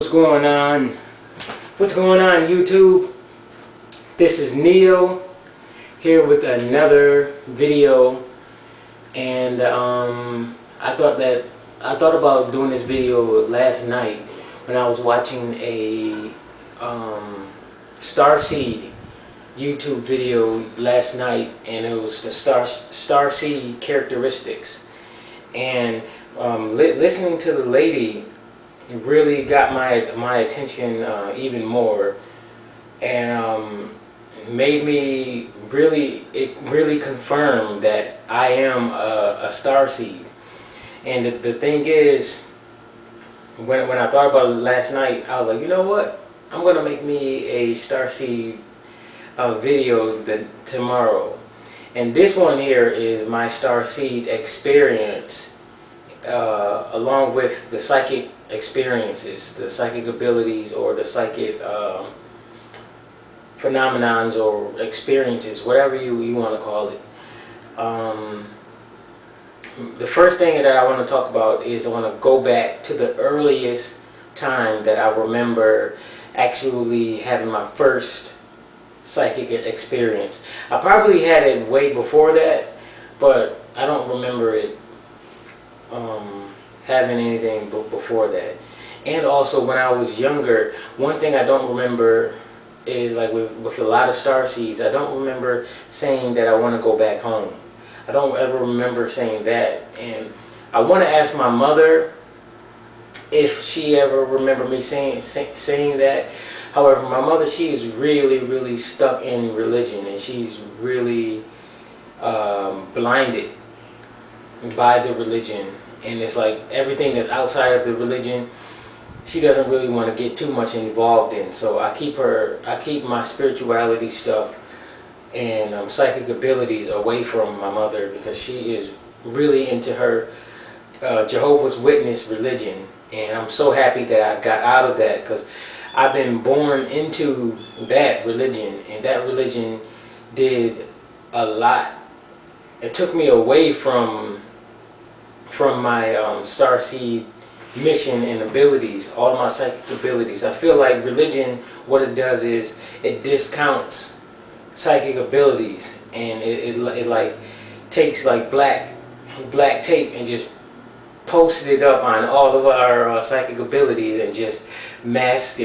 What's going on? What's going on, YouTube? This is Neo here with another video, and I thought about doing this video last night when I was watching a Starseed YouTube video last night, and it was the Starseed characteristics, and listening to the lady really got my attention even more, and made me really confirm that I am a starseed. And the thing is, when I thought about it last night, I was like, you know what, I'm gonna make me a starseed video tomorrow. And this one here is my Starseed Experience, along with the psychic experiences, the psychic abilities, or the psychic phenomenons or experiences, whatever you want to call it. The first thing that I want to talk about is I want to go back to the earliest time that I remember actually having my first psychic experience. I probably had it way before that, but I don't remember it having anything before that. And also, when I was younger, one thing I don't remember is, like with a lot of starseeds, I don't remember saying that I want to go back home. I don't ever remember saying that, and I want to ask my mother if she ever remembered me saying that. However, my mother, she is really stuck in religion, and she's really blinded by the religion. And it's like everything that's outside of the religion, she doesn't really want to get too much involved in. So I keep my spirituality stuff and psychic abilities away from my mother, because she is really into her Jehovah's Witness religion. And I'm so happy that I got out of that, because I've been born into that religion, and that religion did a lot. It took me away from my starseed mission and abilities, all of my psychic abilities. I feel like religion, what it does is it discounts psychic abilities, and it like takes like black tape and just posts it up on all of our psychic abilities, and just masks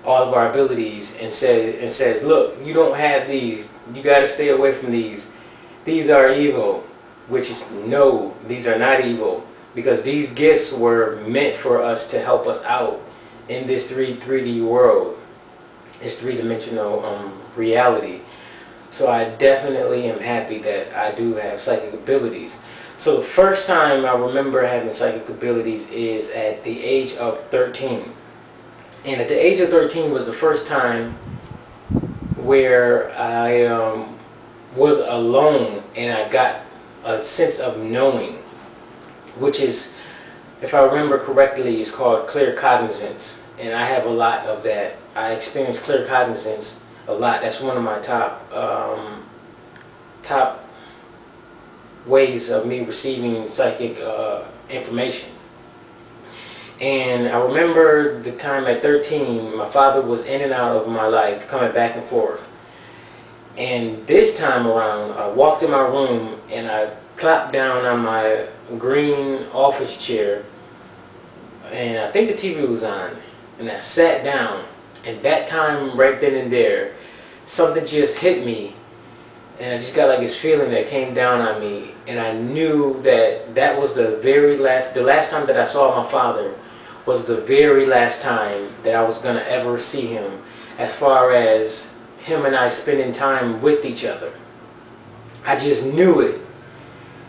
all of our abilities, and says, look, you don't have these, you got to stay away from these are evil. Which is, no, these are not evil, because these gifts were meant for us to help us out in this 3D world, this three-dimensional reality. So I definitely am happy that I do have psychic abilities. So the first time I remember having psychic abilities is at the age of 13. And at the age of 13 was the first time where I was alone, and I got a sense of knowing, which is, if I remember correctly, is called clear cognizance. And I have a lot of that. I experience clear cognizance a lot. That's one of my top ways of me receiving psychic information. And I remember the time at 13, my father was in and out of my life, coming back and forth. And this time around, I walked in my room and I plopped down on my green office chair, and I think the TV was on, and I sat down. And that time, right then and there, something just hit me, and I just got like this feeling that came down on me, and I knew that was the last time that I saw my father, was the very last time that I was gonna ever see him, as far as him and I spending time with each other. I just knew it.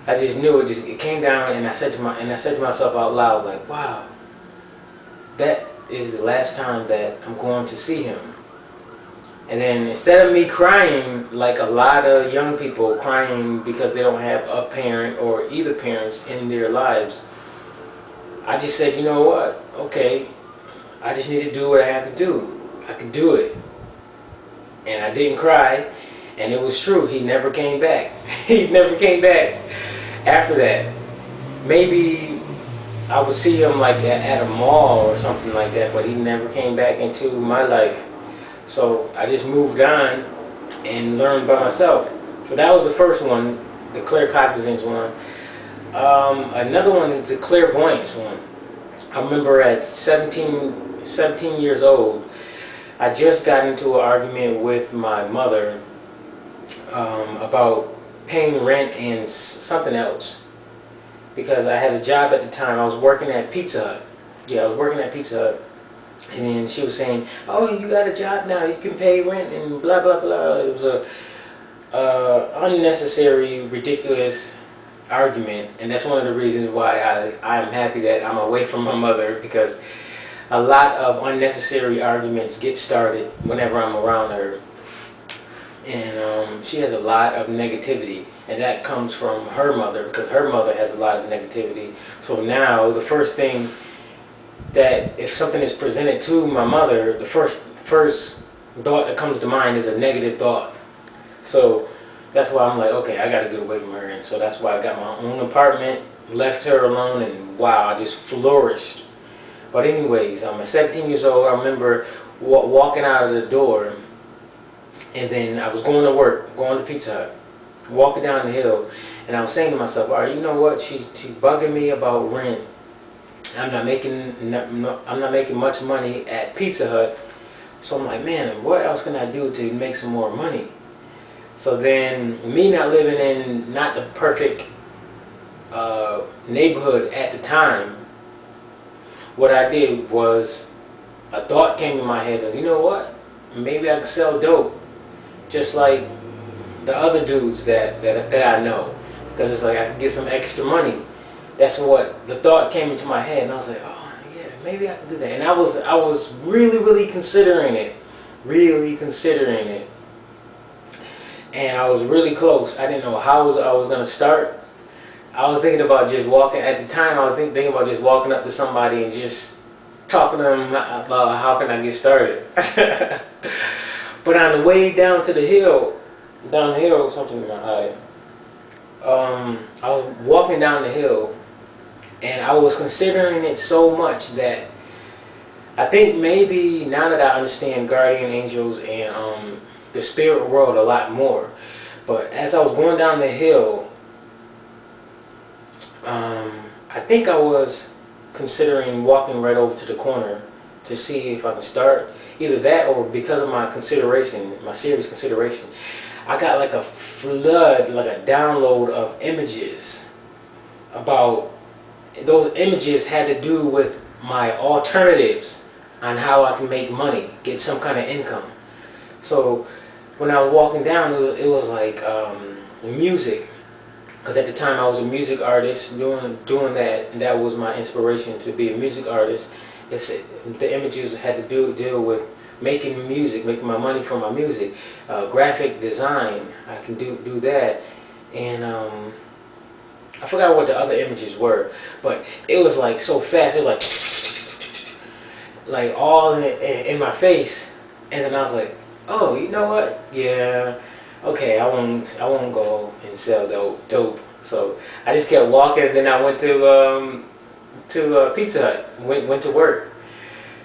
It came down, and I said to myself out loud, like, wow, that is the last time that I'm going to see him. And then, instead of me crying like a lot of young people crying because they don't have a parent or either parents in their lives, I just said, you know what, okay, I just need to do what I have to do. I can do it. And I didn't cry, and it was true. He never came back. He never came back after that. Maybe I would see him like at a mall or something like that, but he never came back into my life. So I just moved on and learned by myself. So that was the first one, the claircognizance one. Another one is the clairvoyance one. I remember at 17 years old, I just got into an argument with my mother about paying rent and something else. Because I had a job at the time. I was working at Pizza Hut. Yeah, I was working at Pizza Hut. And then she was saying, oh, you got a job now. You can pay rent and blah, blah, blah. It was a unnecessary, ridiculous argument. And that's one of the reasons why I'm happy that I'm away from my mother, because a lot of unnecessary arguments get started whenever I'm around her. And she has a lot of negativity. And that comes from her mother, because her mother has a lot of negativity. So now the first thing that, if something is presented to my mother, the first thought that comes to mind is a negative thought. So that's why I'm like, okay, I got to get away from her. And so that's why I got my own apartment, left her alone, and wow, I just flourished. But anyways, I'm at 17 years old. I remember walking out of the door, and then I was going to work, going to Pizza Hut, walking down the hill, and I was saying to myself, all right, you know what, she's bugging me about rent. I'm not making much money at Pizza Hut. So I'm like, man, what else can I do to make some more money? So then, me not living in not the perfect neighborhood at the time, what I did was, a thought came in my head of, you know what, maybe I could sell dope, just like the other dudes that I know, because it's like I could get some extra money. That's what the thought came into my head, and I was like, oh yeah, maybe I can do that. And I was really considering it, and I was really close. I didn't know how I was gonna start. I was thinking about just walking. At the time, I was thinking about just walking up to somebody and just talking to them about how can I get started. But on the way down to the hill, something in my eye. I was walking down the hill, and I was considering it so much that I think maybe now that I understand guardian angels and the spirit world a lot more, but as I was going down the hill, I think I was considering walking right over to the corner to see if I can start. Either that, or because of my consideration, my serious consideration, I got like a flood, like a download of images about, those images had to do with my alternatives on how I can make money, get some kind of income. So when I was walking down, it was like music, because at the time I was a music artist doing that, and that was my inspiration to be a music artist. The images had to deal with making music, making my money from my music, graphic design. I can do that, and I forgot what the other images were, but it was like so fast. It was like all in my face, and then I was like, oh, you know what? Yeah, okay, I won't go and sell dope. So I just kept walking, and then I went to Pizza Hut, went to work.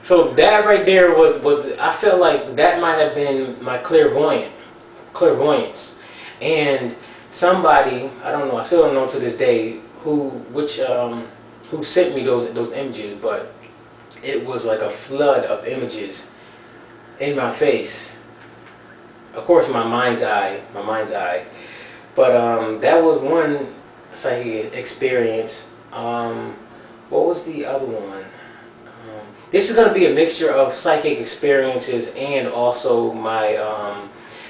So that right there was I felt like that might have been my clairvoyance, and somebody, I don't know, I still don't know to this day who sent me those images, but it was like a flood of images in my face. Of course, my mind's eye, but that was one psychic experience. What was the other one? This is going to be a mixture of psychic experiences and also my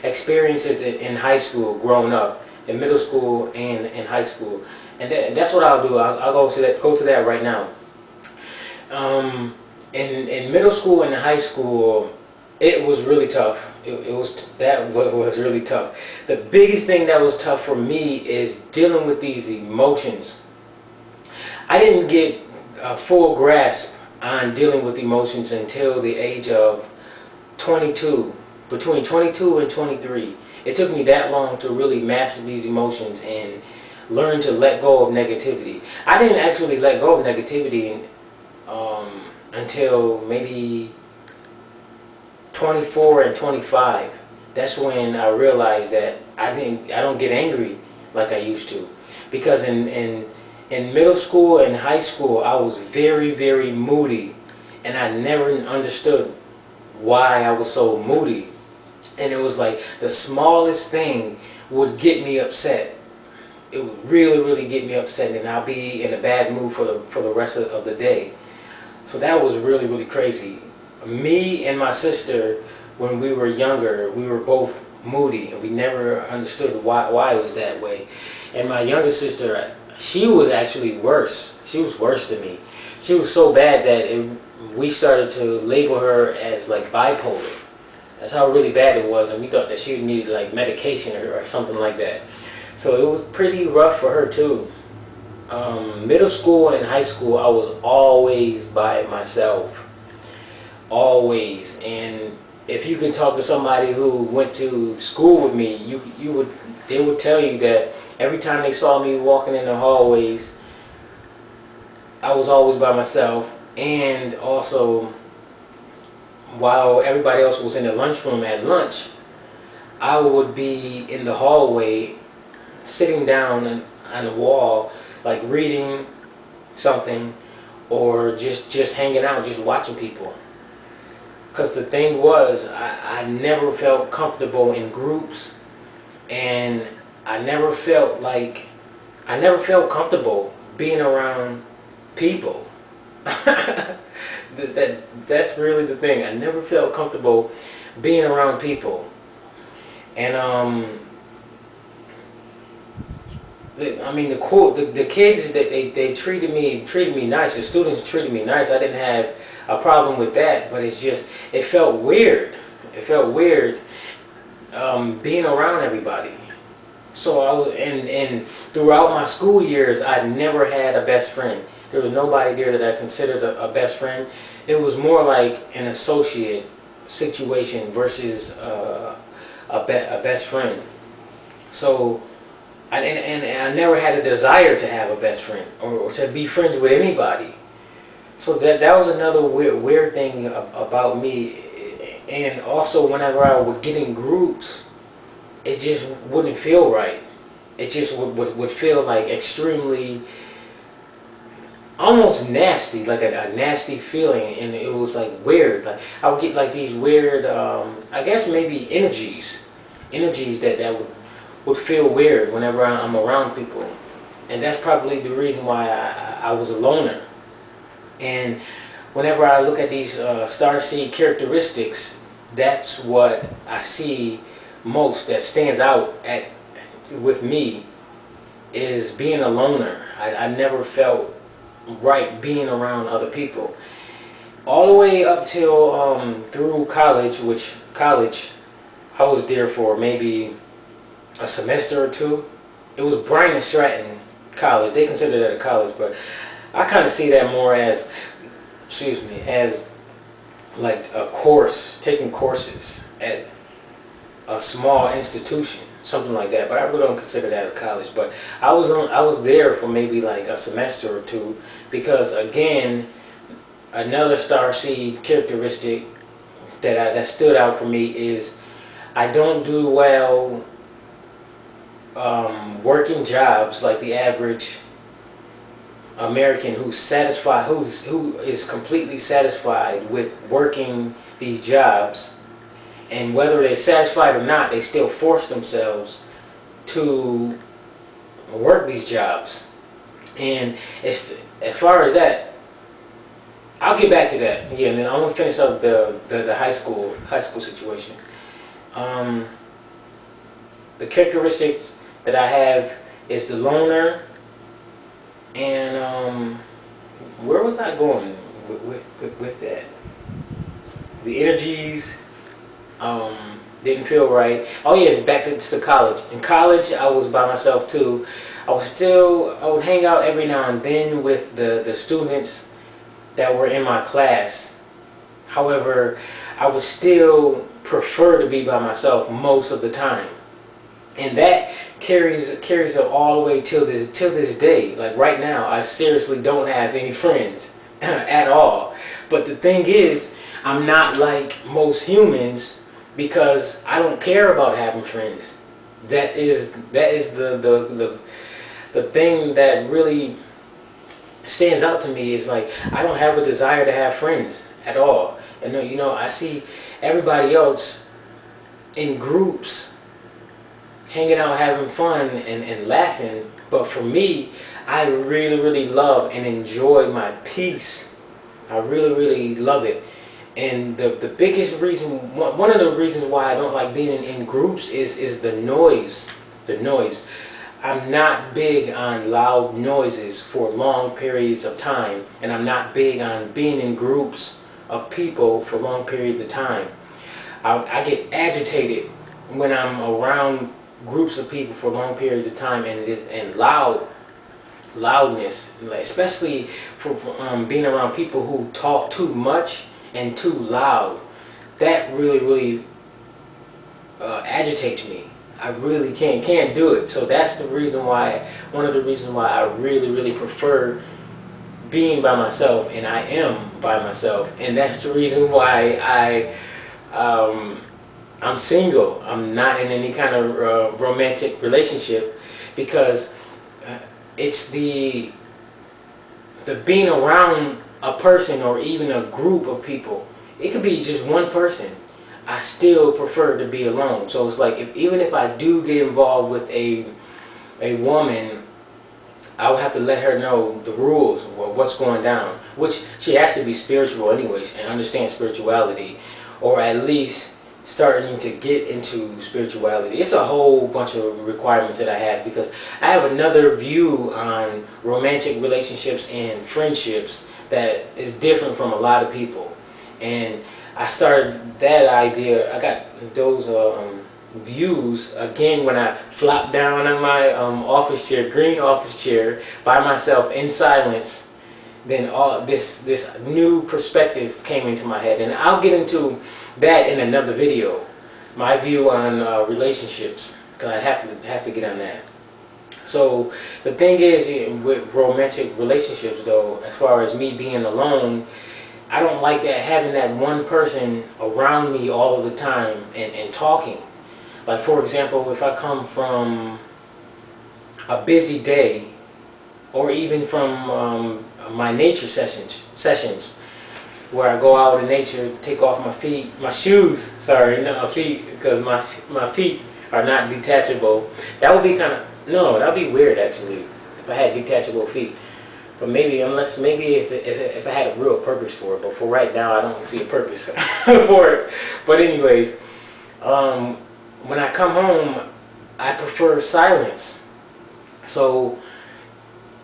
experiences in high school, growing up, in middle school and in high school, and that's what I'll do. I'll go to that right now. In middle school and high school, it was really tough. It was really tough. The biggest thing that was tough for me is dealing with these emotions. I didn't get a full grasp on dealing with emotions until the age of 22, between 22 and 23. It took me that long to really master these emotions and learn to let go of negativity. I didn't actually let go of negativity until maybe 24 and 25. That's when I realized that I don't get angry like I used to, because in middle school and high school I was very, very moody, and I never understood why I was so moody. And it was like the smallest thing would get me upset. It would really, really get me upset, and I'll be in a bad mood for the rest of the day. So that was really, really crazy. Me and my sister, when we were younger, we were both moody, and we never understood why it was that way. And my younger sister, she was actually worse. She was worse than me. She was so bad that we started to label her as like bipolar. That's how really bad it was, and we thought that she needed like medication or something like that. So it was pretty rough for her too. Middle school and high school, I was always by myself. Always. And if you can talk to somebody who went to school with me, they would tell you that every time they saw me walking in the hallways, I was always by myself. And also, while everybody else was in the lunchroom at lunch, I would be in the hallway sitting down on the wall, like reading something, or just hanging out, just watching people. Because the thing was, I never felt comfortable in groups, and I never felt comfortable being around people. That's really the thing. I never felt comfortable being around people. And the kids, they treated me nice. The students treated me nice. I didn't have a problem with that, but it felt weird. It felt weird being around everybody. So and throughout my school years, I never had a best friend. There was nobody there that I considered a best friend. It was more like an associate situation versus a best friend. So, and I never had a desire to have a best friend or to be friends with anybody. So that was another weird thing about me. And also, whenever I would get in groups, it just wouldn't feel right. It just would feel like extremely, almost nasty, like a nasty feeling, and it was like weird. Like I would get like these weird, I guess maybe energies that would feel weird whenever I'm around people, and that's probably the reason why I was a loner. And whenever I look at these Starseed characteristics, that's what I see most that stands out with me, is being a loner. I never felt right being around other people, all the way up till through college, which college I was there for maybe a semester or two. It was Bryan and Stratton College. They consider that a college, but I kind of see that more as, as like a course, taking courses at a small institution, something like that. But I really don't consider that as college. But I was there for maybe like a semester or two, because again, another Starseed characteristic that stood out for me is I don't do well working jobs like the average American who is completely satisfied with working these jobs, and whether they're satisfied or not, they still force themselves to work these jobs. And as far as that, I'll get back to that. Yeah, and then I want to finish up the high school situation. The characteristics that I have is the loner, and where was I going with that? The energies didn't feel right. Oh yeah, back to college. In college, I was by myself too. I would hang out every now and then with the students that were in my class. However, I would still prefer to be by myself most of the time. And that carries up all the way till this day. Like right now, I seriously don't have any friends at all. But the thing is, I'm not like most humans because I don't care about having friends. That is the thing that really stands out to me, is like I don't have a desire to have friends at all. And you know, I see everybody else in groups hanging out, having fun and laughing, but for me, I really love and enjoy my peace. I really love it. And the biggest reason, one of the reasons why I don't like being in groups is the noise. I'm not big on loud noises for long periods of time, and I'm not big on being in groups of people for long periods of time. I get agitated when I'm around groups of people for long periods of time, and loudness, especially for being around people who talk too much and too loud. That really agitates me. I really can't do it. So that's the reason why, one of the reasons why I really prefer being by myself, and I am by myself. And that's the reason why I'm single. I'm not in any kind of romantic relationship, because it's the being around a person or even a group of people. It could be just one person. I still prefer to be alone. So it's like, even if I do get involved with a woman, I would have to let her know the rules, or what's going down, which she has to be spiritual anyways and understand spirituality, or at least starting to get into spirituality. It's a whole bunch of requirements that I have, because I have another view on romantic relationships and friendships that is different from a lot of people. And I started that idea, I got those views again when I flopped down on my office chair, green office chair, by myself in silence. Then all this new perspective came into my head, and I'll get into that in another video, my view on relationships, because I have to get on that. So the thing is, with romantic relationships though, as far as me being alone, I don't like that, having that one person around me all of the time and talking. Like, for example, if I come from a busy day, or even from my nature sessions, where I go out in nature, take off my shoes, sorry, not my feet, because my feet are not detachable. That would be no, that would be weird actually, if I had detachable feet. But maybe if I had a real purpose for it. But for right now, I don't see a purpose for it. But anyways, when I come home, I prefer silence. So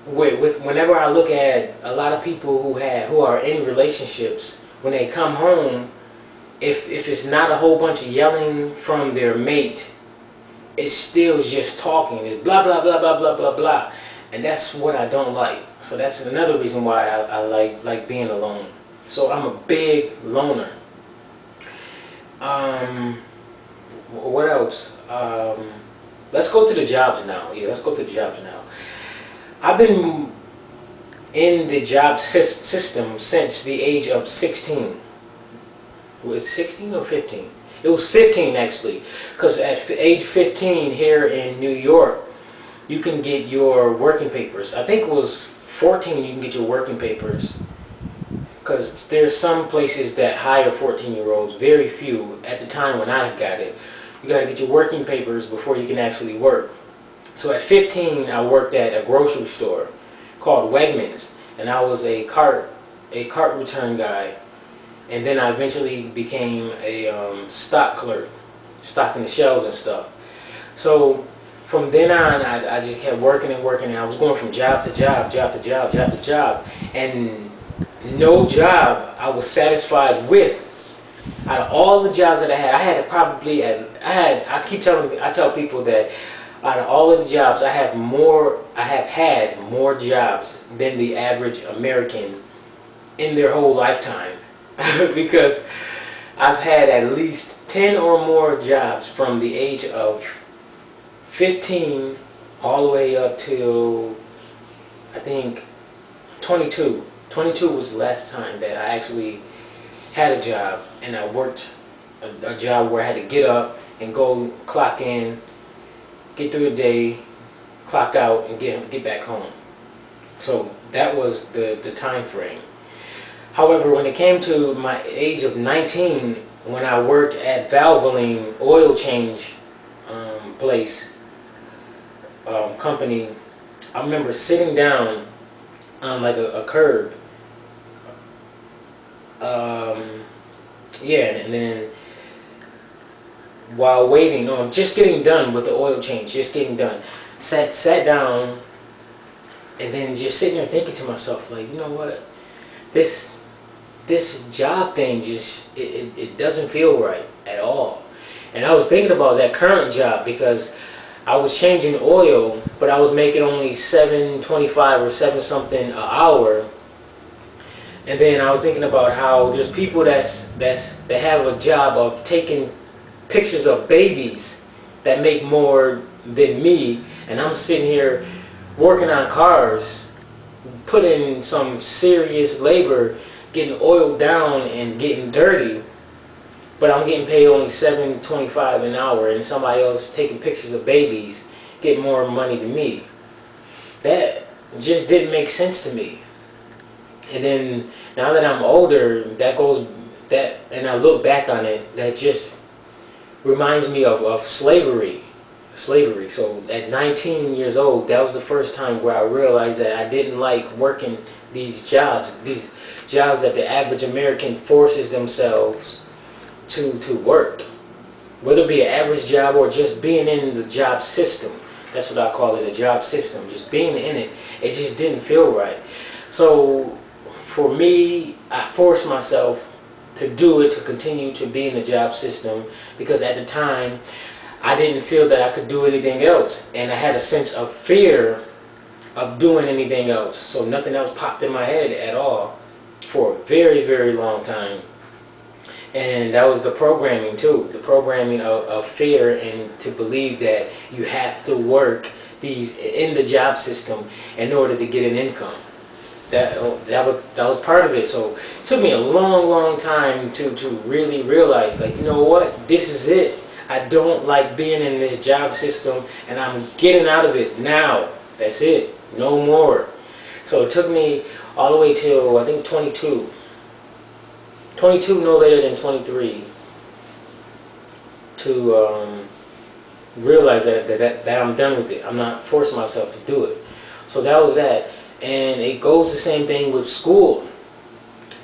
whenever I look at a lot of people who are in relationships, when they come home, if it's not a whole bunch of yelling from their mate, it's still just talking. It's blah blah blah blah blah blah blah, and that's what I don't like. So that's another reason why I like being alone. So I'm a big loner. What else? Let's go to the jobs now. Yeah, let's go to the jobs now. I've been in the job system since the age of 16. Was it 16 or 15? It was 15 actually, because at age 15 here in New York, you can get your working papers. I think it was 14 you can get your working papers, because there's some places that hire 14-year-olds, very few. At the time when I got it, you got to get your working papers before you can actually work. So at 15, I worked at a grocery store called Wegmans, and I was a cart return guy. And then I eventually became a stock clerk, stocking the shelves and stuff. So from then on, I just kept working and working, and I was going from job to job, job to job, job to job, and no job I was satisfied with. Out of all the jobs that I had probably, I tell people that out of all of the jobs, I have had more jobs than the average American in their whole lifetime. Because I've had at least 10 or more jobs from the age of 15 all the way up till I think 22. 22 was the last time that I actually had a job, and I worked a job where I had to get up and go clock in, get through the day, clock out, and get back home. So that was the time frame. However, when it came to my age of 19, when I worked at Valvoline oil change place, company, I remember sitting down on like a curb. Yeah, and then while waiting, no, just getting done with the oil change, just getting done, sat down, and then just sitting there thinking to myself, like, you know what, this job thing just it doesn't feel right at all. And I was thinking about that current job because I was changing oil, but I was making only $7.25 or 7 something an hour. And then I was thinking about how there's people that have a job of taking pictures of babies that make more than me, and I'm sitting here working on cars, putting some serious labor, getting oiled down and getting dirty, but I'm getting paid only $7.25 an hour, and somebody else taking pictures of babies getting more money than me. That just didn't make sense to me. And then now that I'm older, and I look back on it, that just reminds me of slavery. So at 19 years old, that was the first time where I realized that I didn't like working these jobs that the average American forces themselves to work, whether it be an average job or just being in the job system. That's what I call it, the job system. Just being in it, it just didn't feel right. So for me, I forced myself to do it, to continue to be in the job system, because at the time I didn't feel that I could do anything else, and I had a sense of fear of doing anything else. So nothing else popped in my head at all for a very, very long time. And that was the programming too, the programming of fear, and to believe that you have to work these in the job system in order to get an income. That was part of it. So it took me a long time to really realize, like, you know what, this is it. I don't like being in this job system, and I'm getting out of it now. That's it, no more. So it took me all the way till I think 22, no later than 23, to realize that I'm done with it. I'm not forcing myself to do it. So that was that. And it goes the same thing with school.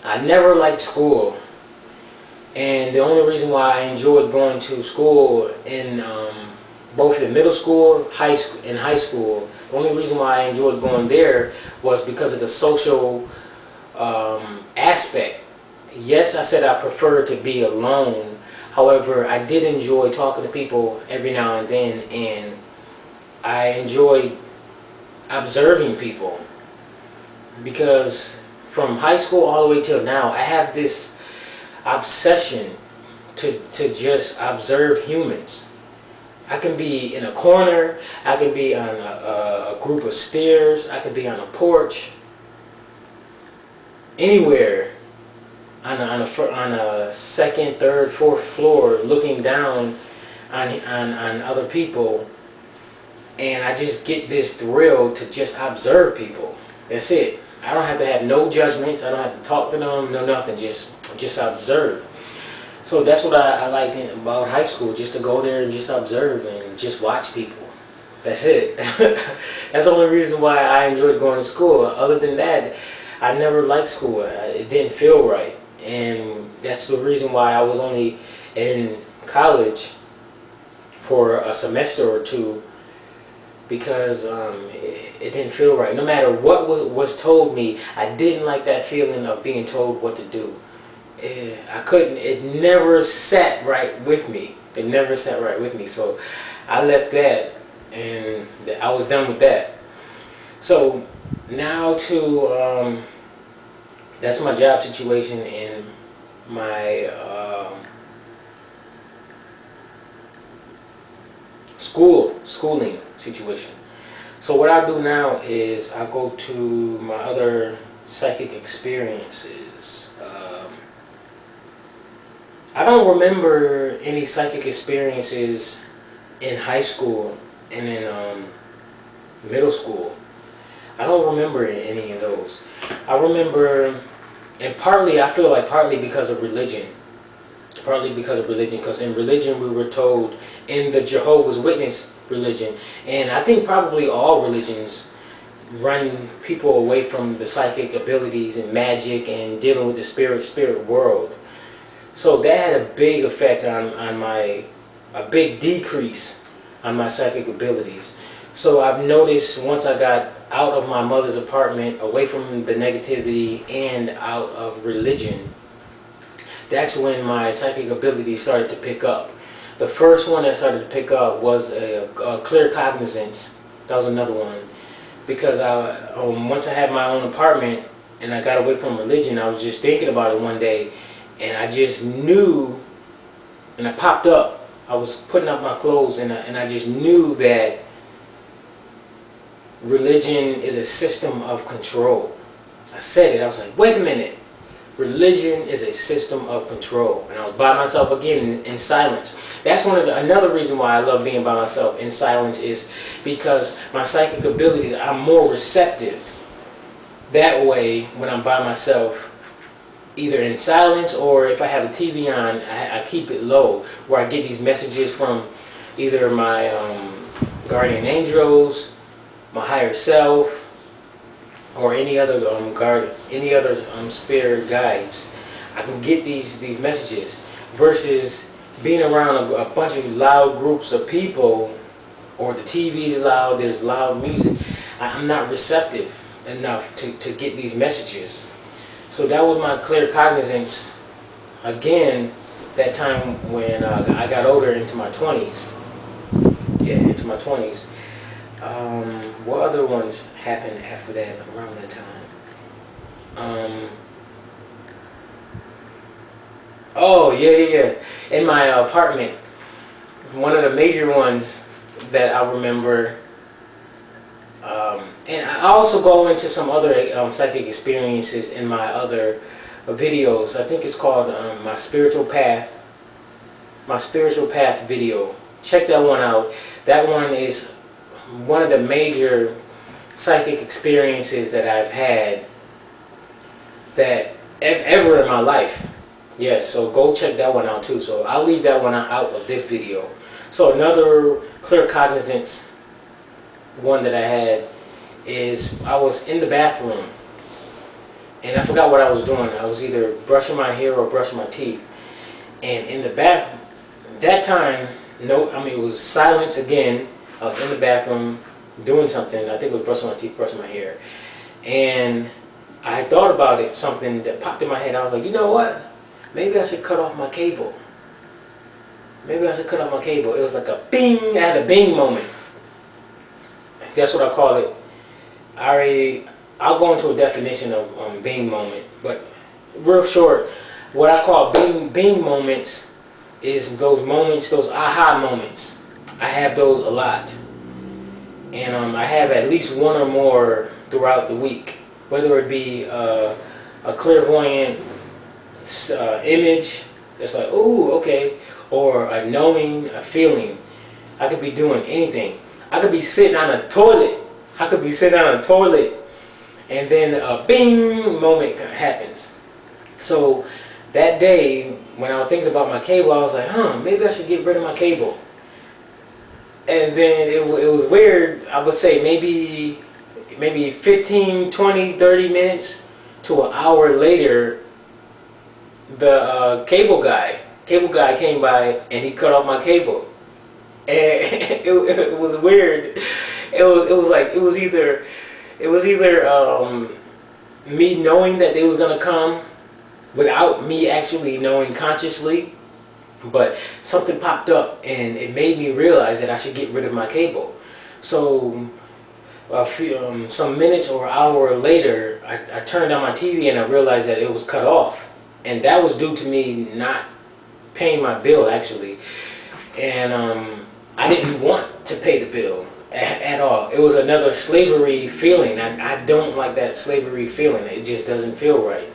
I never liked school, and the only reason why I enjoyed going to school in both in middle school, high school, the only reason why I enjoyed going there was because of the social aspect. Yes, I said I preferred to be alone. However, I did enjoy talking to people every now and then, and I enjoyed observing people. Because from high school all the way till now, I have this obsession to just observe humans. I can be in a corner, I can be on a group of stairs, I can be on a porch, anywhere, on a second, third, fourth floor, looking down on other people, and I just get this thrill to just observe people. That's it. I don't have to have no judgments. I don't have to talk to them, no nothing. Just observe. So that's what I liked about high school, just to go there and just observe and just watch people. That's it. That's the only reason why I enjoyed going to school. Other than that, I never liked school. It didn't feel right. And that's the reason why I was only in college for a semester or two, because it didn't feel right. No matter what was told me, I didn't like that feeling of being told what to do. I couldn't, it never sat right with me. It never sat right with me. So I left that, and I was done with that. So now to, that's my job situation and my schooling situation. So what I do now is I go to my other psychic experiences. I don't remember any psychic experiences in high school and in middle school. I don't remember any of those. I remember, and partly, I feel like partly because of religion. Partly because of religion, because in religion we were told, in the Jehovah's Witness religion, and I think probably all religions run people away from the psychic abilities and magic and dealing with the spirit world. So that had a big effect on my, a big decrease on my psychic abilities. So I've noticed once I got out of my mother's apartment, away from the negativity and out of religion, that's when my psychic abilities started to pick up. The first one that started to pick up was a clear cognizance. That was another one. Because once I had my own apartment and I got away from religion, I was just thinking about it one day, and I just knew, and I popped up. I was putting up my clothes, and I just knew that religion is a system of control. I said it. I was like, wait a minute. Religion is a system of control. And I was by myself again in silence. That's another reason why I love being by myself in silence, is because my psychic abilities, I'm more receptive that way when I'm by myself, either in silence, or if I have the TV on, I keep it low, where I get these messages from either my guardian angels, my higher self, or any other spirit guides. I can get these messages, versus being around a bunch of loud groups of people, or the TV is loud, there's loud music. I'm not receptive enough to get these messages. So that was my clear cognizance again, that time when I got older, into my 20s. Yeah, into my 20s. What other ones happened after that, around that time? Oh, yeah. In my apartment, one of the major ones that I remember, and I also go into some other psychic experiences in my other videos. I think it's called my spiritual path video. Check that one out. That one is one of the major psychic experiences that I've had that ever in my life. Yes, so go check that one out too. So I'll leave that one out of this video. So another clear cognizance one that I had is, I was in the bathroom and I forgot what I was doing. I was either brushing my hair or brushing my teeth. And in the bathroom, that time, it was silence again. I was in the bathroom doing something. I think it was brushing my teeth, brushing my hair. And I thought about it, something that popped in my head. I was like, you know what? Maybe I should cut off my cable. Maybe I should cut off my cable. It was like a bing. I had a bing moment. That's what I call it. I'll go into a definition of bing moment. But real short, what I call bing moments is those moments, those aha moments. I have those a lot, and I have at least one or more throughout the week, whether it be a clairvoyant image that's like, ooh, okay, or a knowing, a feeling. I could be doing anything. I could be sitting on a toilet. And then a bing moment happens. So that day, when I was thinking about my cable, I was like, maybe I should get rid of my cable. And then it was weird. I would say maybe 15, 20, 30 minutes to an hour later, the cable guy came by and he cut off my cable. And it was weird. It was either me knowing that they was gonna come without me actually knowing consciously, but something popped up and it made me realize that I should get rid of my cable. So some minutes or hour later, I turned on my TV and I realized that it was cut off, and that was due to me not paying my bill actually. And I didn't want to pay the bill at all. It was another slavery feeling. I don't like that slavery feeling. It just doesn't feel right.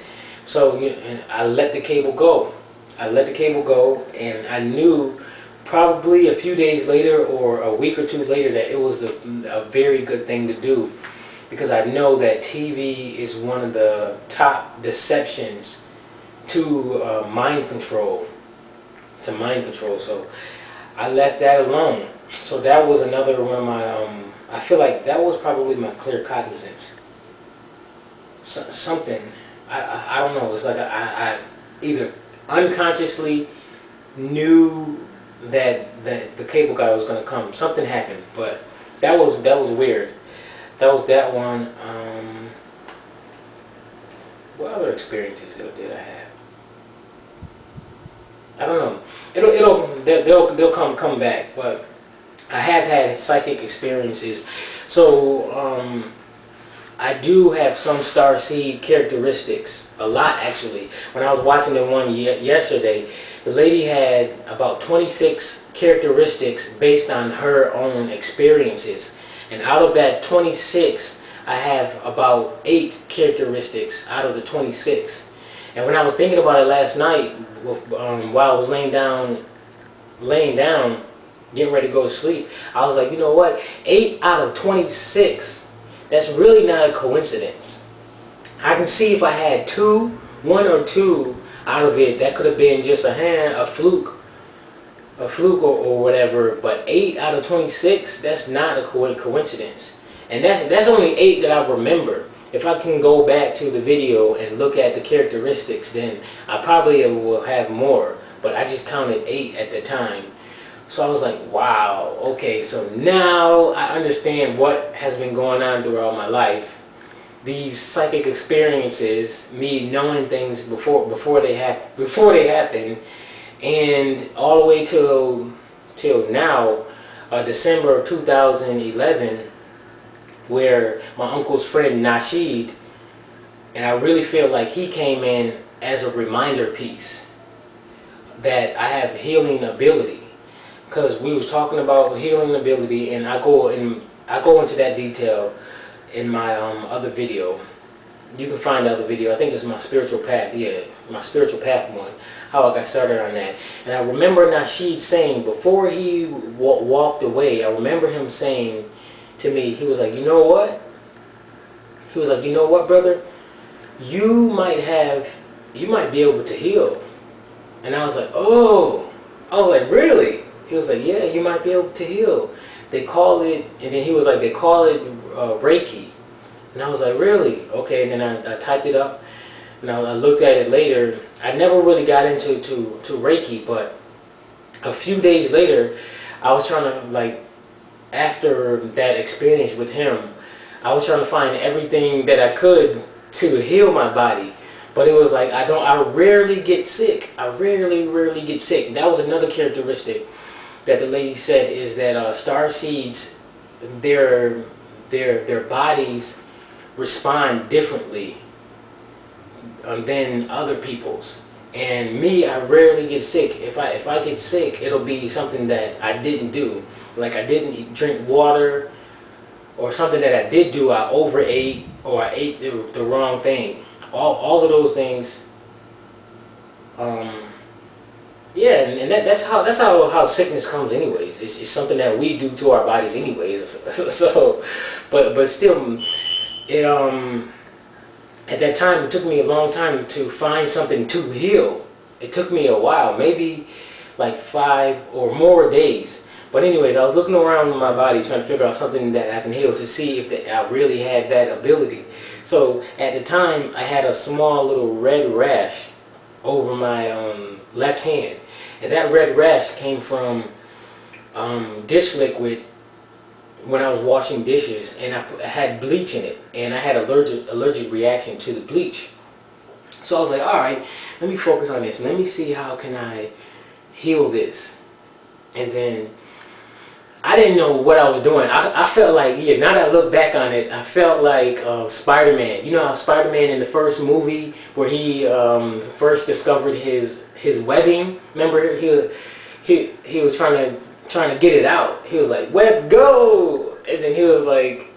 So and I let the cable go. I let the cable go, and I knew probably a few days later or a week or two later that it was a very good thing to do, because I know that TV is one of the top deceptions to mind control. So I left that alone. So that was another one of my, I feel like that was probably my clear cognizance. Something, I don't know, it's like I either unconsciously knew that the cable guy was going to come. Something happened, but that was weird. That was that one. What other experiences did I have? I don't know. They'll come back, but I have had psychic experiences. So I do have some starseed characteristics, a lot actually. When I was watching the one yesterday, the lady had about 26 characteristics based on her own experiences, and out of that 26, I have about 8 characteristics out of the 26. And when I was thinking about it last night, while I was laying down, getting ready to go to sleep, I was like, you know what? 8 out of 26, that's really not a coincidence. I can see if I had 1 or 2 out of it, that could have been just a fluke or whatever. But 8 out of 26, that's not a coincidence. And that's only 8 that I remember. If I can go back to the video and look at the characteristics, then I probably will have more. But I just counted 8 at the time. So I was like, wow, okay, so now I understand what has been going on throughout my life. These psychic experiences, me knowing things before they happen, and all the way till now, December of 2011, where my uncle's friend Nasheed, and I really feel like he came in as a reminder piece that I have healing ability, because we was talking about healing ability, and I go into that detail in my other video. You can find the other video. I think it's my spiritual path. Yeah, my spiritual path one. How I got started on that. And I remember Nasheed saying, before he walked away, I remember him saying to me, he was like, you know what? He was like, you know what, brother? You might be able to heal. And I was like, oh. I was like, really? He was like, yeah, you might be able to heal. They call it, and then he was like, they call it Reiki. And I was like, really? Okay, and then I typed it up, and I looked at it later. I never really got into Reiki, but a few days later, I was trying to, like, after that experience with him, I was trying to find everything that I could to heal my body. But it was like, I rarely get sick. I rarely get sick. That was another characteristic that the lady said, is that starseeds, their bodies respond differently than other people's. And me, I rarely get sick. If I get sick, it'll be something that I didn't do. Like I didn't drink water, or something that I did do, I overate, or I ate the wrong thing. All of those things. Yeah, and that's how sickness comes anyways. It's something that we do to our bodies anyways. So, but still, it at that time it took me a long time to find something to heal. It took me a while, maybe like 5 or more days. But anyways, I was looking around my body trying to figure out something that I can heal, to see if I really had that ability. So at the time, I had a small little red rash over my left hand. And that red rash came from dish liquid when I was washing dishes, and I had bleach in it, and I had allergic reaction to the bleach. So I was like, all right, let me focus on this. Let me see how can I heal this. And then I didn't know what I was doing. I felt like, yeah, now that I look back on it, I felt like Spider-Man. You know how Spider-Man in the first movie, where he first discovered his webbing? Remember, he was trying to trying to get it out. He was like, "Web, go!" And then he was like,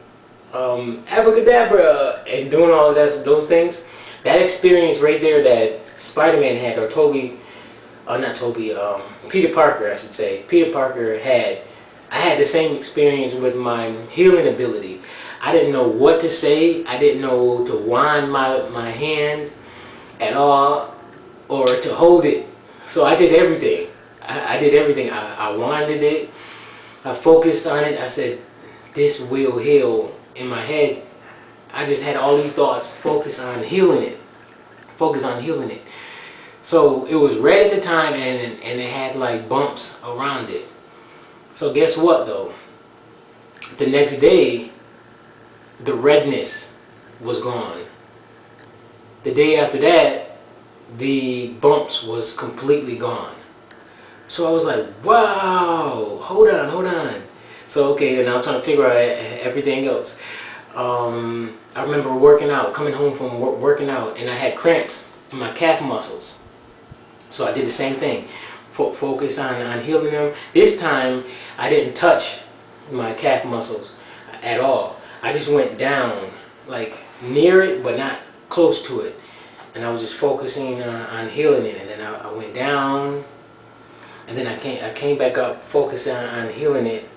"Abracadabra," and doing all of those things. That experience right there that Spider-Man had, or Peter Parker, I should say. Peter Parker had. I had the same experience with my healing ability. I didn't know what to say. I didn't know to wind my hand at all, or to hold it. So I did everything. I did everything. I winded it. I focused on it. I said, "This will heal." In my head, I just had all these thoughts. Focus on healing it. Focus on healing it. So it was red at the time, and it had like bumps around it. So guess what though? The next day, the redness was gone. The day after that, the bumps was completely gone. So I was like, wow, hold on. So okay, and I was trying to figure out everything else. I remember working out, coming home from working out, and I had cramps in my calf muscles. So I did the same thing. Focus on healing them. This time, I didn't touch my calf muscles at all. I just went down, like near it, but not close to it. And I was just focusing on healing it. And then I went down, and then I came back up, focusing on healing it.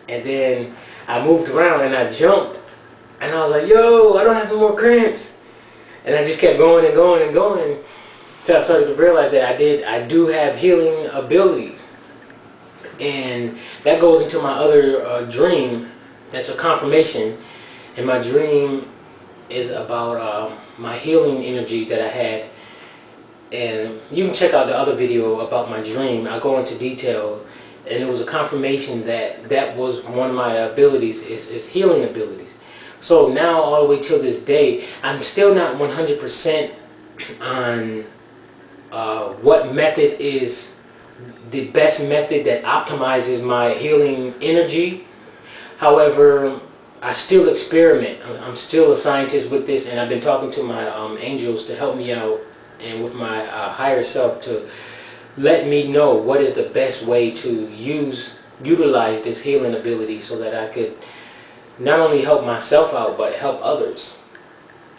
And then I moved around and I jumped. And I was like, yo, I don't have no more cramps. And I just kept going and going and going. Until I started to realize that I do have healing abilities. And that goes into my other dream. That's a confirmation. And my dream is about my healing energy that I had. And you can check out the other video about my dream. I go into detail. And it was a confirmation that that was one of my abilities, is healing abilities. So now all the way till this day, I'm still not 100% on what method is the best method that optimizes my healing energy. However, I still experiment. I'm still a scientist with this, and I've been talking to my angels to help me out, and with my higher self to let me know what is the best way to utilize this healing ability, so that I could not only help myself out but help others.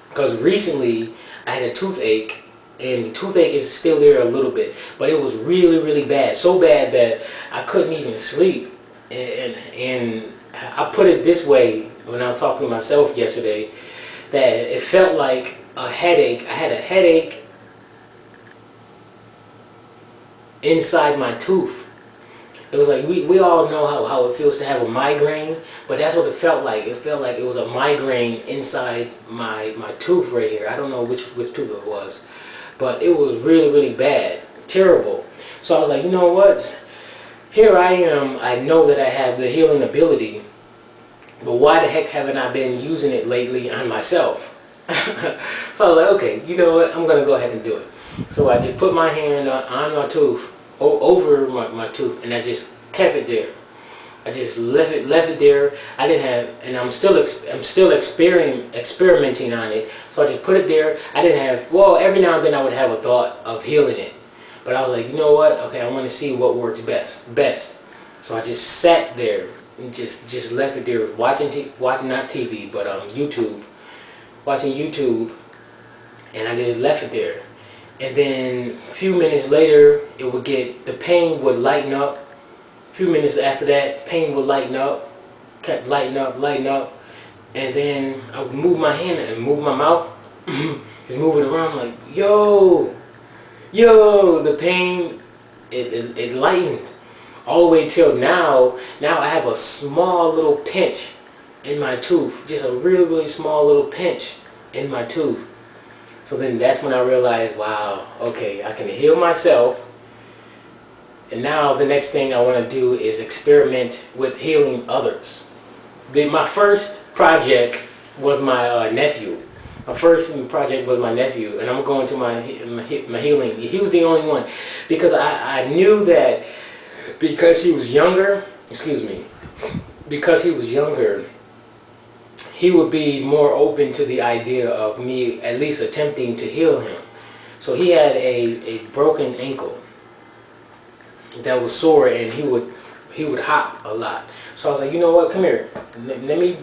Because recently I had a toothache, and the toothache is still there a little bit, but it was really bad, so bad that I couldn't even sleep. And I put it this way when I was talking to myself yesterday, that it felt like a headache. I had a headache inside my tooth. It was like, we all know how it feels to have a migraine, but that's what it felt like. It felt like it was a migraine inside my tooth right here. I don't know which tooth it was, but it was really bad, terrible. So I was like, you know what? Here I am. I know that I have the healing ability, but why the heck haven't I been using it lately on myself? So I was like, okay, you know what? I'm going to go ahead and do it. So I just put my hand on my tooth, over my tooth, and I just kept it there. I just left it there. I didn't have, and I'm still experimenting on it. So I just put it there. I didn't have, well, every now and then I would have a thought of healing it, but I was like, you know what? Okay, I want to see what works best. So I just sat there and just left it there, watching not TV, but YouTube, watching YouTube, and I just left it there. And then a few minutes later, the pain would lighten up. A few minutes after that, pain would lighten up, kept lighten up. And then I would move my hand and move my mouth, just move it around like, yo, the pain, it lightened. All the way till now I have a small little pinch in my tooth, just a really small little pinch in my tooth. So then that's when I realized, wow, okay, I can heal myself. And now the next thing I want to do is experiment with healing others. My first project was my nephew. My first project was my nephew, and I'm going to my healing. He was the only one, because I knew that because he was younger, he would be more open to the idea of me at least attempting to heal him. So he had a broken ankle that was sore, and would hop a lot. So I was like, you know what, come here, let me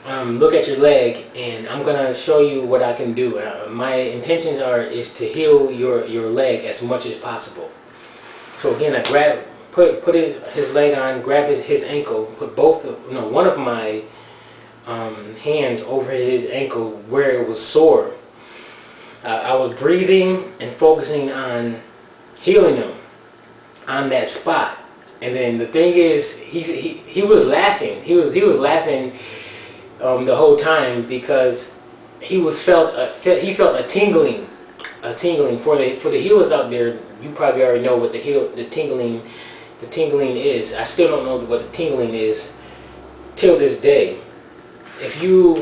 look at your leg, and I'm gonna show you what I can do. My intentions is to heal your leg as much as possible. So again, I put his leg on, grab his ankle, put one of my hands over his ankle where it was sore. I was breathing and focusing on healing him on that spot. And then the thing is, he was laughing. He was laughing the whole time, because he felt a tingling for the healers out there. You probably already know what the tingling is. I still don't know what the tingling is till this day. If you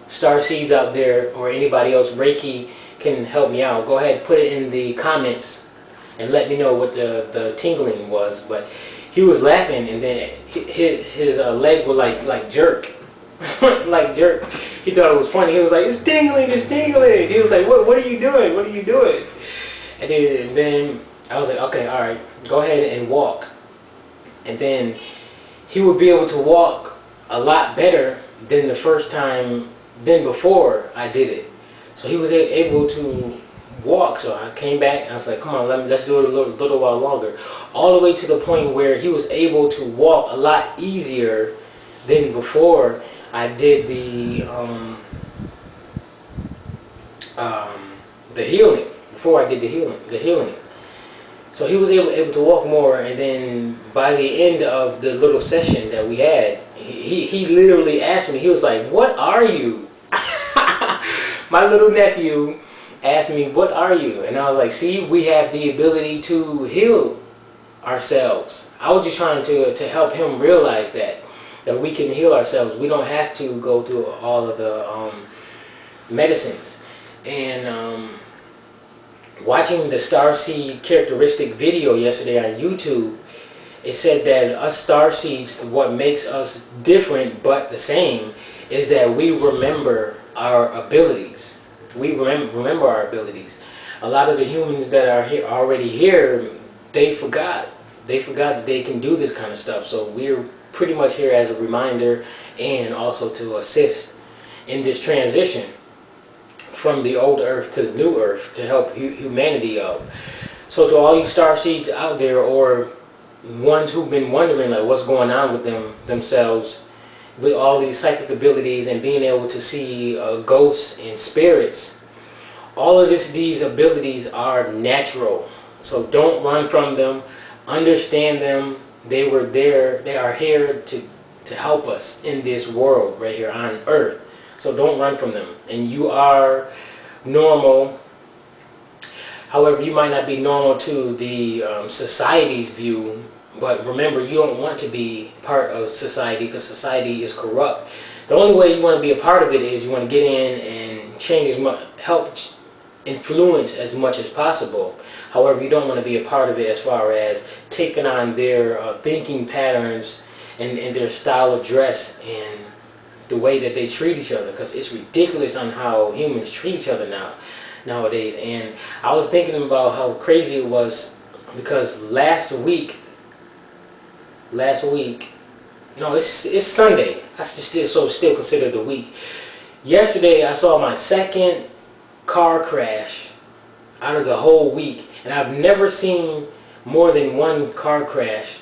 Starseeds out there or anybody else, Reiki, can help me out, go ahead, put it in the comments and let me know what the tingling was. But he was laughing, and then his leg would like jerk. Like jerk. He thought it was funny. He was like, it's tingling, it's tingling. He was like, what are you doing? What are you doing? And then I was like, okay, all right, go ahead and walk. And then he would be able to walk a lot better than before I did it. So he was able to walk. So I came back and I was like, come on, let's do it a little while longer. All the way to the point where he was able to walk a lot easier than before I did the healing. Before I did the healing. So he was able to walk more, and then by the end of the little session that we had, he literally asked me, he was like, what are you? My little nephew asked me, what are you? And I was like, see, we have the ability to heal ourselves. I was just trying to help him realize that we can heal ourselves. We don't have to go through all of the medicines. And watching the Starseed characteristic video yesterday on YouTube, it said that us Starseeds, what makes us different but the same is that we remember our abilities. We remember our abilities. A lot of the humans that are already here, they forgot that they can do this kind of stuff. So we're pretty much here as a reminder, and also to assist in this transition from the old earth to the new earth, to help humanity out. So to all you Starseeds out there, or ones who've been wondering like what's going on with themselves, with all these psychic abilities and being able to see ghosts and spirits, all of these abilities are natural. So don't run from them. Understand them. They were there. They are here to help us in this world right here on earth. So don't run from them. And you are normal. However, you might not be normal to the society's view. But remember, you don't want to be part of society, because society is corrupt. The only way you want to be a part of it is you want to get in and change as much, help influence as much as possible. However, you don't want to be a part of it as far as taking on their thinking patterns and their style of dress and the way that they treat each other, because it's ridiculous on how humans treat each other nowadays. And I was thinking about how crazy it was, because last week, no, it's Sunday. I still consider the week. Yesterday, I saw my second car crash out of the whole week, and I've never seen more than one car crash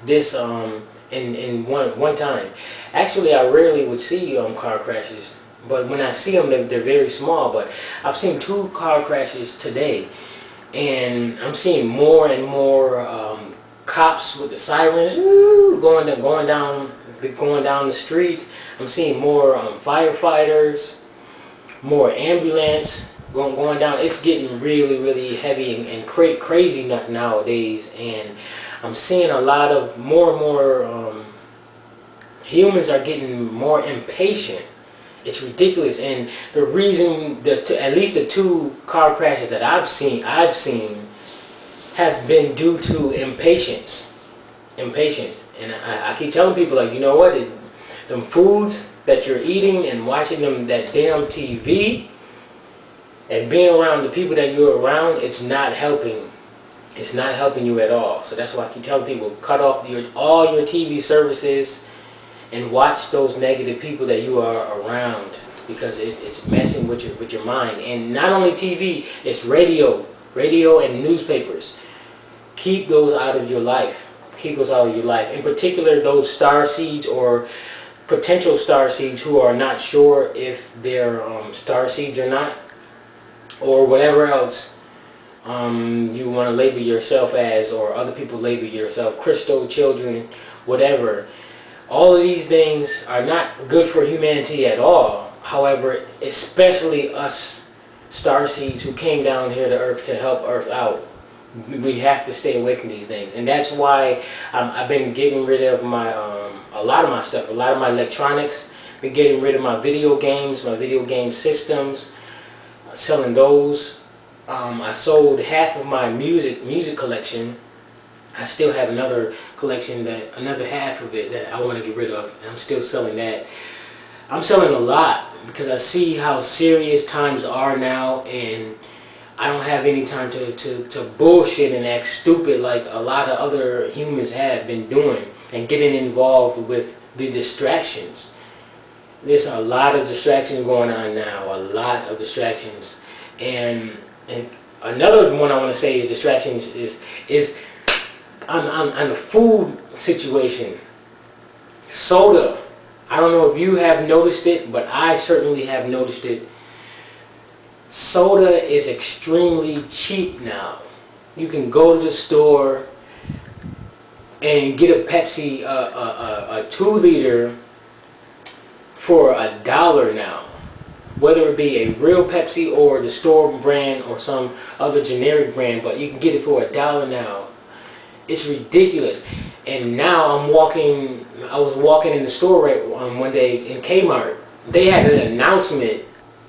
this in one time. Actually, I rarely would see car crashes, but when I see them, they're very small. But I've seen 2 car crashes today, and I'm seeing more and more cops with the sirens going down the street. I'm seeing more firefighters, more ambulance going down. It's getting really heavy and crazy nowadays, and I'm seeing a lot of more and more humans are getting more impatient. It's ridiculous. And the reason that at least the 2 car crashes that I've seen have been due to impatience. And I keep telling people, like, you know what, them foods that you're eating and watching that damn TV and being around the people that you're around, it's not helping. It's not helping you at all. So that's why I keep telling people, cut off all your TV services and watch those negative people that you are around, because it's messing with your mind. And not only TV, it's radio and newspapers. Keep those out of your life. Keep those out of your life. In particular, those star seeds or potential star seeds who are not sure if they're star seeds or not, or whatever else you want to label yourself as, or other people label yourself, crystal children, whatever. All of these things are not good for humanity at all. However, especially us star seeds who came down here to Earth to help Earth out, we have to stay away from these things. And that's why I've been getting rid of my a lot of my stuff, a lot of my electronics. Been getting rid of my video games, my video game systems, selling those. I sold half of my music collection. I still have another collection, another half of it that I want to get rid of, and I'm still selling that. I'm selling a lot because I see how serious times are now, and I don't have any time to bullshit and act stupid like a lot of other humans have been doing and getting involved with the distractions. There's a lot of distractions going on now, a lot of distractions. And another one I want to say is distractions is on the food situation. Soda. I don't know if you have noticed it, but I certainly have noticed it. Soda is extremely cheap now. You can go to the store and get a Pepsi, a 2-liter for $1 now. Whether it be a real Pepsi or the store brand or some other generic brand, but you can get it for $1 now. It's ridiculous. And now I was walking in the store one day in Kmart. They had an announcement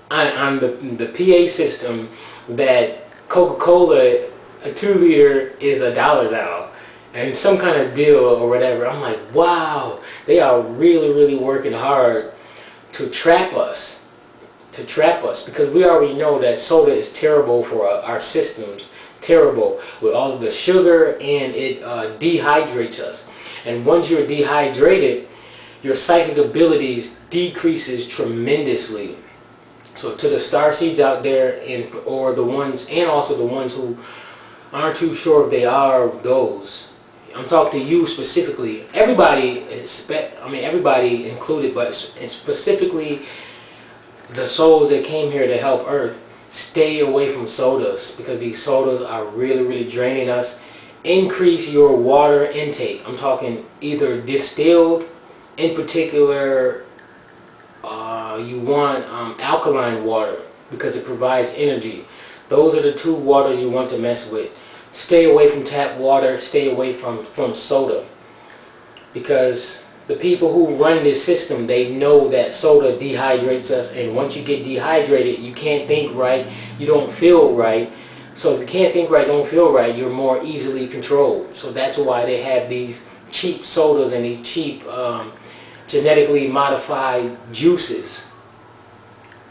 on the PA system that Coca-Cola, a 2-liter is $1 now, and some kind of deal or whatever. I'm like, wow, they are really working hard to trap us. Because we already know that soda is terrible for our systems, terrible with all of the sugar, and it dehydrates us. And once you're dehydrated, your psychic abilities decreases tremendously. So to the star seeds out there, or the ones, and also the ones who aren't too sure if they are those, I'm talking to you specifically. Everybody, everybody included, but it's specifically the souls that came here to help Earth. Stay away from sodas, because these sodas are really draining us. Increase your water intake. I'm talking either distilled, in particular you want alkaline water, because it provides energy. Those are the 2 waters you want to mess with. Stay away from tap water, stay away from soda, because the people who run this system, they know that soda dehydrates us, and once you get dehydrated, you can't think right, you don't feel right. So if you can't think right, don't feel right, you're more easily controlled. So that's why they have these cheap sodas and these cheap genetically modified juices.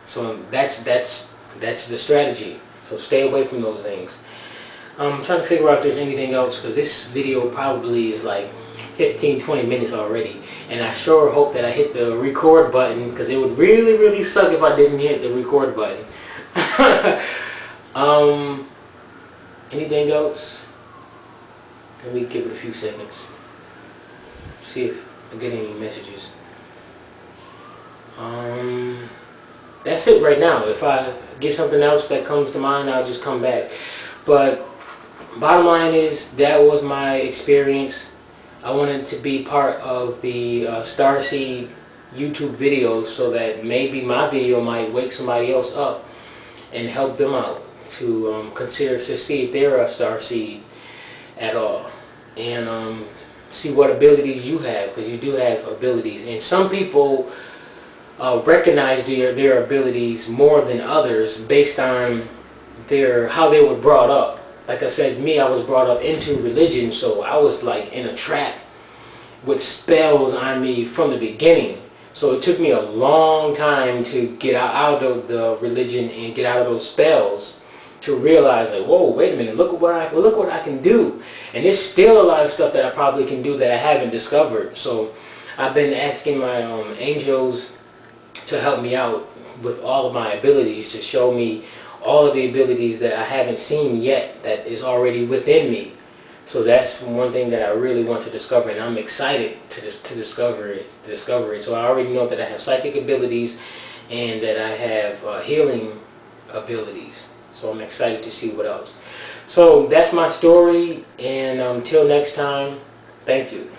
So that's the strategy. So stay away from those things. I'm trying to figure out if there's anything else, because this video probably is like 15-20 minutes already, and I sure hope that I hit the record button, because it would really suck if I didn't hit the record button. Anything else? Let me give it a few seconds. See if I get any messages. That's it right now. If I get something else that comes to mind, I'll just come back. But bottom line is, that was my experience. I wanted to be part of the Starseed YouTube videos, so that maybe my video might wake somebody else up and help them out to consider to see if they're a Starseed at all, and see what abilities you have, because you do have abilities. And some people recognize their abilities more than others based on how they were brought up. Like I said, me, I was brought up into religion, so I was like in a trap with spells on me from the beginning. So it took me a long time to get out of the religion and get out of those spells. to realize like, whoa, wait a minute, look what I can do. And there's still a lot of stuff that I probably can do that I haven't discovered. So I've been asking my angels to help me out with all of my abilities, to show me all of the abilities that I haven't seen yet that is already within me. So that's one thing that I really want to discover, and I'm excited to discover it. So I already know that I have psychic abilities and that I have healing abilities. So I'm excited to see what else. So that's my story, and until next time, thank you.